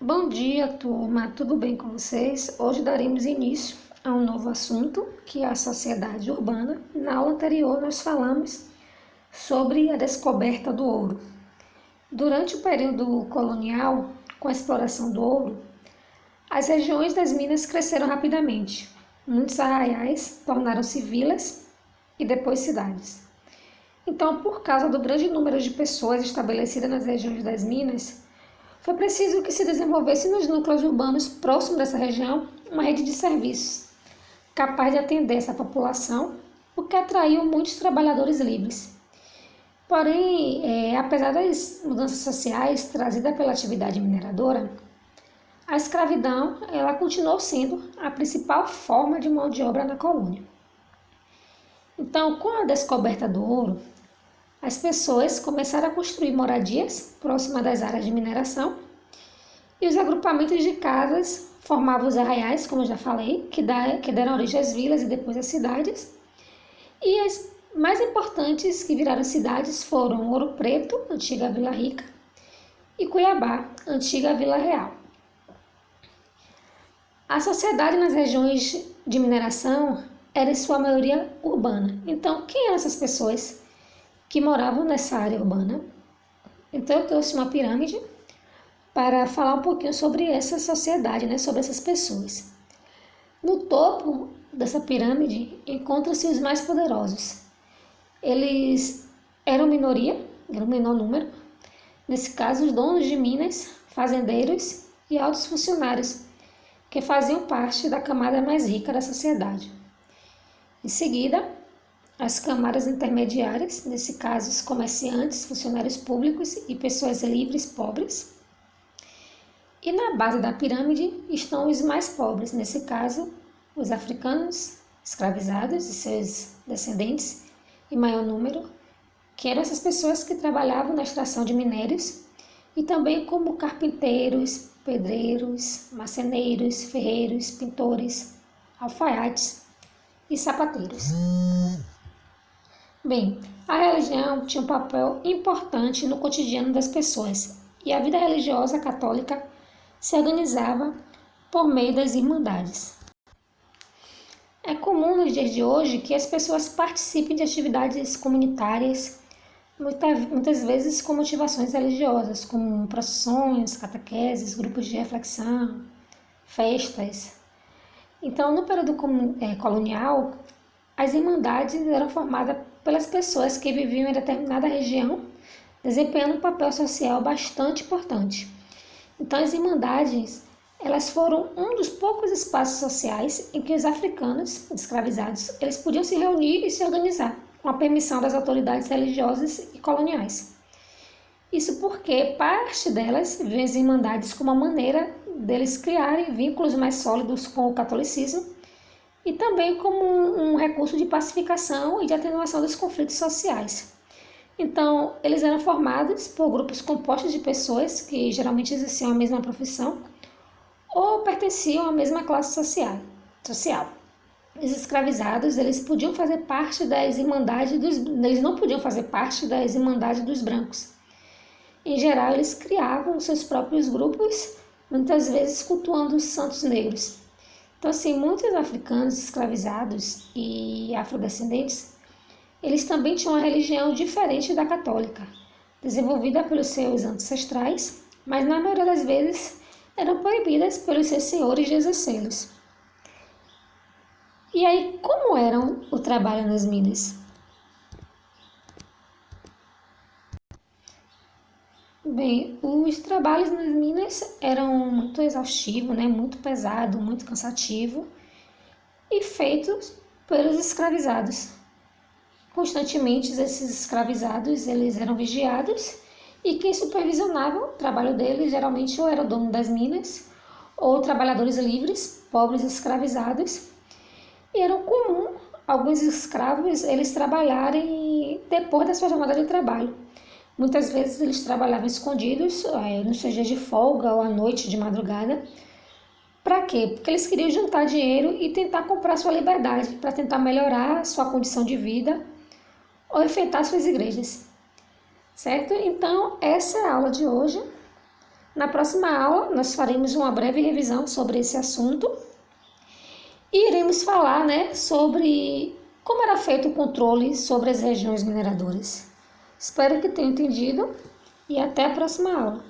Bom dia, turma. Tudo bem com vocês? Hoje daremos início a um novo assunto, que é a sociedade urbana. Na aula anterior, nós falamos sobre a descoberta do ouro. Durante o período colonial, com a exploração do ouro, as regiões das minas cresceram rapidamente. Muitos arraiais tornaram-se vilas e depois cidades. Então, por causa do grande número de pessoas estabelecidas nas regiões das minas, foi preciso que se desenvolvesse nos núcleos urbanos próximos dessa região uma rede de serviços capaz de atender essa população, o que atraiu muitos trabalhadores livres. Porém, apesar das mudanças sociais trazidas pela atividade mineradora, a escravidão ela continuou sendo a principal forma de mão de obra na colônia. Então, com a descoberta do ouro, as pessoas começaram a construir moradias próximas das áreas de mineração e os agrupamentos de casas formavam os arraiais, como eu já falei, que deram origem às vilas e depois às cidades. E as mais importantes que viraram cidades foram Ouro Preto, antiga Vila Rica, e Cuiabá, antiga Vila Real. A sociedade nas regiões de mineração era em sua maioria urbana. Então, quem eram essas pessoas que moravam nessa área urbana? Então, eu trouxe uma pirâmide para falar um pouquinho sobre essa sociedade, sobre essas pessoas. No topo dessa pirâmide encontram-se os mais poderosos. Eles eram minoria, eram o menor número. Nesse caso, os donos de minas, fazendeiros e altos funcionários, que faziam parte da camada mais rica da sociedade. Em seguida, as camadas intermediárias, nesse caso os comerciantes, funcionários públicos e pessoas livres pobres. E na base da pirâmide estão os mais pobres, nesse caso os africanos escravizados e seus descendentes em maior número, que eram essas pessoas que trabalhavam na extração de minérios e também como carpinteiros, pedreiros, marceneiros, ferreiros, pintores, alfaiates e sapateiros. Bem, a religião tinha um papel importante no cotidiano das pessoas e a vida religiosa católica se organizava por meio das irmandades. É comum nos dias de hoje que as pessoas participem de atividades comunitárias, muitas vezes com motivações religiosas, como procissões, catequeses, grupos de reflexão, festas. Então, no período colonial, as irmandades eram formadas pelas pessoas que viviam em determinada região, desempenhando um papel social bastante importante. Então, as irmandades, elas foram um dos poucos espaços sociais em que os africanos escravizados, eles podiam se reunir e se organizar, com a permissão das autoridades religiosas e coloniais. Isso porque parte delas vê as irmandades como uma maneira deles criarem vínculos mais sólidos com o catolicismo e também como um recurso de pacificação e de atenuação dos conflitos sociais. Então, eles eram formados por grupos compostos de pessoas que geralmente exerciam a mesma profissão ou pertenciam à mesma classe social. Os escravizados, eles podiam fazer parte das irmandades eles não podiam fazer parte das irmandades dos brancos. Em geral, eles criavam seus próprios grupos, muitas vezes cultuando os santos negros. Então, assim, muitos africanos escravizados e afrodescendentes, eles também tinham uma religião diferente da católica, desenvolvida pelos seus ancestrais, mas na maioria das vezes eram proibidas pelos seus senhores de exercê-los. E aí, como era o trabalho nas minas? Bem, os trabalhos nas minas eram muito exaustivos, muito pesado, muito cansativo e feitos pelos escravizados. Constantemente, esses escravizados eles eram vigiados e quem supervisionava o trabalho deles geralmente ou era o dono das minas ou trabalhadores livres, pobres escravizados. E era comum alguns escravos eles trabalharem depois da sua jornada de trabalho. Muitas vezes eles trabalhavam escondidos, nos seus dias de folga ou à noite, de madrugada. Para quê? Porque eles queriam juntar dinheiro e tentar comprar sua liberdade, para tentar melhorar sua condição de vida ou enfeitar suas igrejas. Certo? Então, essa é a aula de hoje. Na próxima aula, nós faremos uma breve revisão sobre esse assunto e iremos falar, sobre como era feito o controle sobre as regiões mineradoras. Espero que tenham entendido e até a próxima aula.